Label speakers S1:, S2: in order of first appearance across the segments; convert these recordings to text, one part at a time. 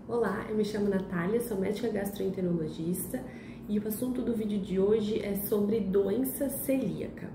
S1: Olá, eu me chamo Natália, sou médica gastroenterologista e o assunto do vídeo de hoje é sobre doença celíaca.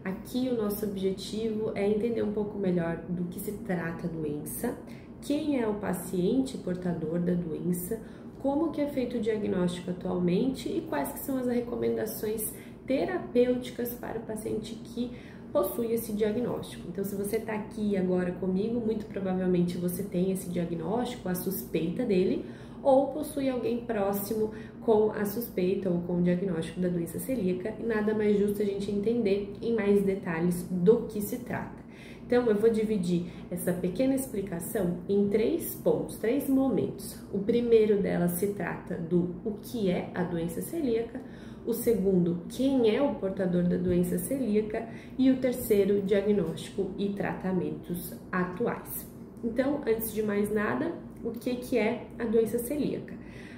S1: Aqui o nosso objetivo é entender um pouco melhor do que se trata a doença, quem é o paciente portador da doença, como que é feito o diagnóstico atualmente e quais que são as recomendações terapêuticas para o paciente que possui esse diagnóstico. Então, se você está aqui agora comigo, muito provavelmente você tem esse diagnóstico, a suspeita dele, ou possui alguém próximo com a suspeita ou com o diagnóstico da doença celíaca, e nada mais justo a gente entender em mais detalhes do que se trata. Então, eu vou dividir essa pequena explicação em 3 pontos, 3 momentos. O primeiro delas se trata do o que é a doença celíaca, o segundo, quem é o portador da doença celíaca, e o terceiro, diagnóstico e tratamentos atuais. Então, antes de mais nada, o que é a doença celíaca?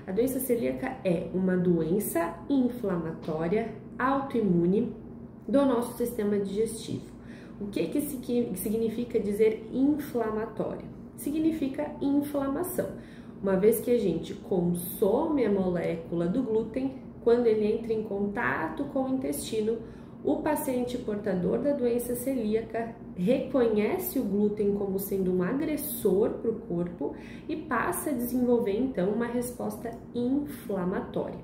S1: A doença celíaca é uma doença inflamatória autoimune do nosso sistema digestivo. O que significa dizer inflamatória? Significa inflamação. Uma vez que a gente consome a molécula do glúten, quando ele entra em contato com o intestino, o paciente portador da doença celíaca reconhece o glúten como sendo um agressor para o corpo e passa a desenvolver então uma resposta inflamatória.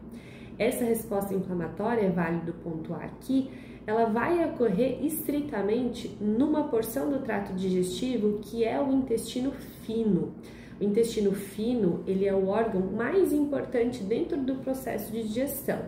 S1: Essa resposta inflamatória, é válido pontuar aqui, ela vai ocorrer estritamente numa porção do trato digestivo que é o intestino fino. O intestino fino, ele é o órgão mais importante dentro do processo de digestão.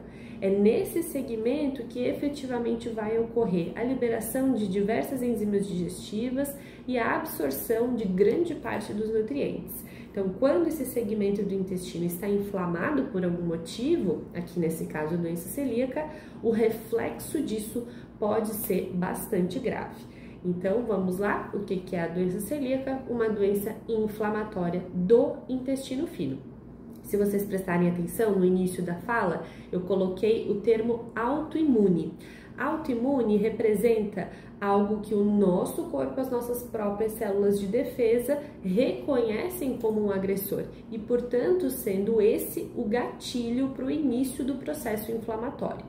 S1: É nesse segmento que efetivamente vai ocorrer a liberação de diversas enzimas digestivas e a absorção de grande parte dos nutrientes. Então, quando esse segmento do intestino está inflamado por algum motivo, aqui nesse caso a doença celíaca, o reflexo disso pode ser bastante grave. Então, vamos lá, o que é a doença celíaca? Uma doença inflamatória do intestino fino. Se vocês prestarem atenção no início da fala, eu coloquei o termo autoimune. Autoimune representa algo que o nosso corpo, as nossas próprias células de defesa reconhecem como um agressor e, portanto, sendo esse o gatilho para o início do processo inflamatório.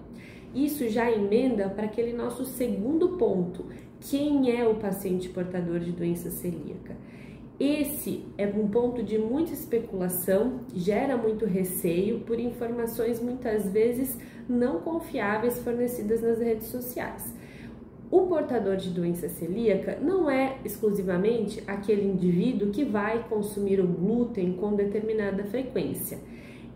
S1: Isso já emenda para aquele nosso segundo ponto. Quem é o paciente portador de doença celíaca? Esse é um ponto de muita especulação, gera muito receio por informações muitas vezes não confiáveis fornecidas nas redes sociais. O portador de doença celíaca não é exclusivamente aquele indivíduo que vai consumir o glúten com determinada frequência.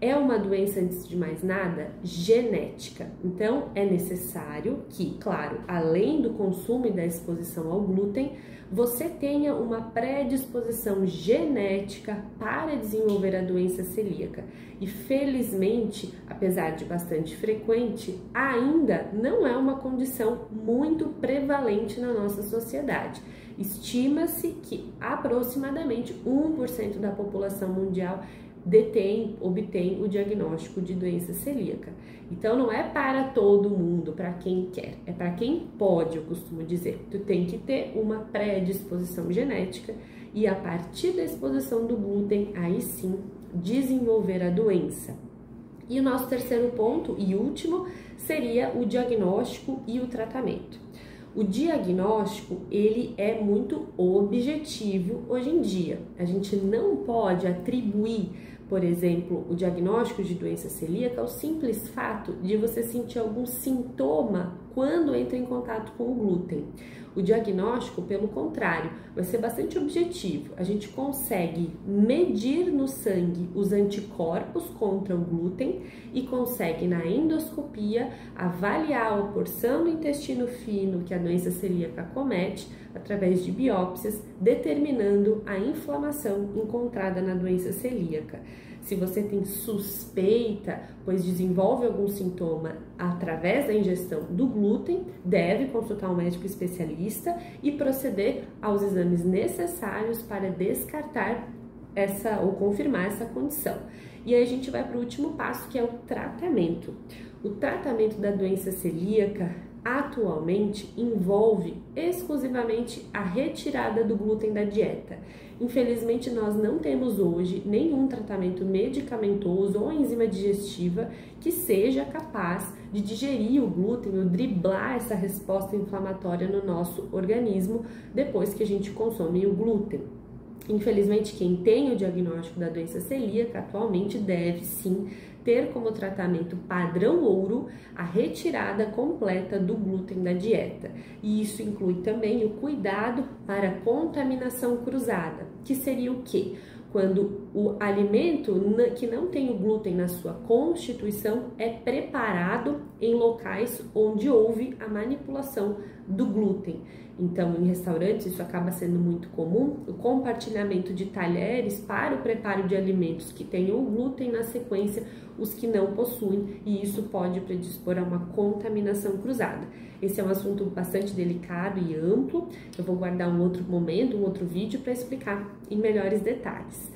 S1: É uma doença, antes de mais nada, genética. Então, é necessário que, claro, além do consumo e da exposição ao glúten, você tenha uma predisposição genética para desenvolver a doença celíaca. E, felizmente, apesar de bastante frequente, ainda não é uma condição muito prevalente na nossa sociedade. Estima-se que aproximadamente 1% da população mundial obtém o diagnóstico de doença celíaca. Então, não é para todo mundo, para quem quer, é para quem pode, eu costumo dizer. Tu tem que ter uma predisposição genética e, a partir da exposição do glúten, aí sim, desenvolver a doença. E o nosso terceiro ponto e último seria o diagnóstico e o tratamento. O diagnóstico, ele é muito objetivo hoje em dia. A gente não pode atribuir, por exemplo, o diagnóstico de doença celíaca ao simples fato de você sentir algum sintoma quando entra em contato com o glúten. O diagnóstico, pelo contrário, vai ser bastante objetivo. A gente consegue medir no sangue os anticorpos contra o glúten e consegue, na endoscopia, avaliar a porção do intestino fino que a doença celíaca acomete através de biópsias, determinando a inflamação encontrada na doença celíaca. Se você tem suspeita, pois desenvolve algum sintoma através da ingestão do glúten, deve consultar um médico especialista e proceder aos exames necessários para descartar ou confirmar essa condição. E aí a gente vai para o último passo, que é o tratamento. O tratamento da doença celíaca atualmente envolve exclusivamente a retirada do glúten da dieta. Infelizmente, nós não temos hoje nenhum tratamento medicamentoso ou enzima digestiva que seja capaz de digerir o glúten ou driblar essa resposta inflamatória no nosso organismo depois que a gente consome o glúten. Infelizmente, quem tem o diagnóstico da doença celíaca atualmente deve sim ter como tratamento padrão ouro a retirada completa do glúten da dieta. E isso inclui também o cuidado para a contaminação cruzada, que seria o quê? Quando o alimento que não tem o glúten na sua constituição é preparado em locais onde houve a manipulação do glúten. Então, em restaurantes, isso acaba sendo muito comum, o compartilhamento de talheres para o preparo de alimentos que tenham o glúten na sequência, os que não possuem, e isso pode predispor a uma contaminação cruzada. Esse é um assunto bastante delicado e amplo, eu vou guardar um outro momento, um outro vídeo para explicar em melhores detalhes.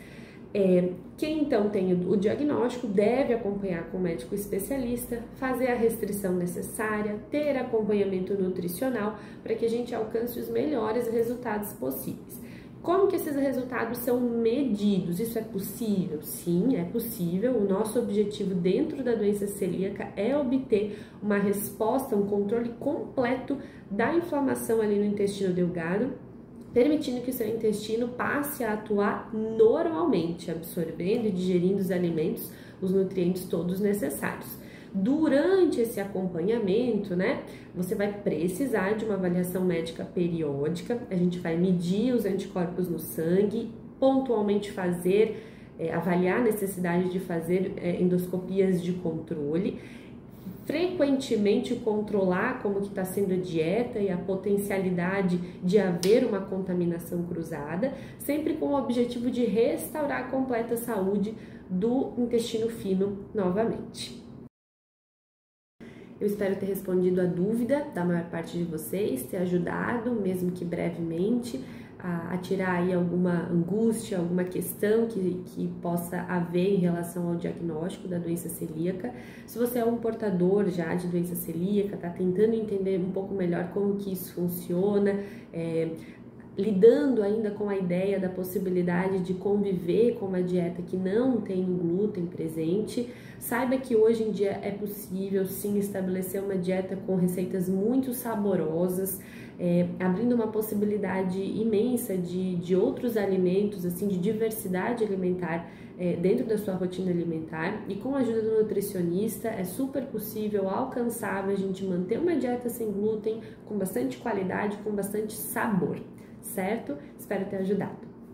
S1: Quem então tem o diagnóstico deve acompanhar com o médico especialista, fazer a restrição necessária, ter acompanhamento nutricional para que a gente alcance os melhores resultados possíveis. Como que esses resultados são medidos? Isso é possível? Sim, é possível. O nosso objetivo dentro da doença celíaca é obter uma resposta, um controle completo da inflamação ali no intestino delgado, permitindo que o seu intestino passe a atuar normalmente, absorvendo e digerindo os alimentos, os nutrientes todos necessários. Durante esse acompanhamento, né, você vai precisar de uma avaliação médica periódica, a gente vai medir os anticorpos no sangue, pontualmente avaliar a necessidade de fazer endoscopias de controle, frequentemente controlar como que está sendo a dieta e a potencialidade de haver uma contaminação cruzada, sempre com o objetivo de restaurar a completa saúde do intestino fino novamente. Eu espero ter respondido a dúvida da maior parte de vocês, ter ajudado, mesmo que brevemente, a tirar aí alguma angústia, alguma questão que possa haver em relação ao diagnóstico da doença celíaca. Se você é um portador já de doença celíaca, está tentando entender um pouco melhor como que isso funciona, lidando ainda com a ideia da possibilidade de conviver com uma dieta que não tem o glúten presente, saiba que hoje em dia é possível sim estabelecer uma dieta com receitas muito saborosas, abrindo uma possibilidade imensa de outros alimentos, assim, de diversidade alimentar dentro da sua rotina alimentar, e com a ajuda do nutricionista é super possível, alcançável a gente manter uma dieta sem glúten, com bastante qualidade, com bastante sabor, certo? Espero ter ajudado.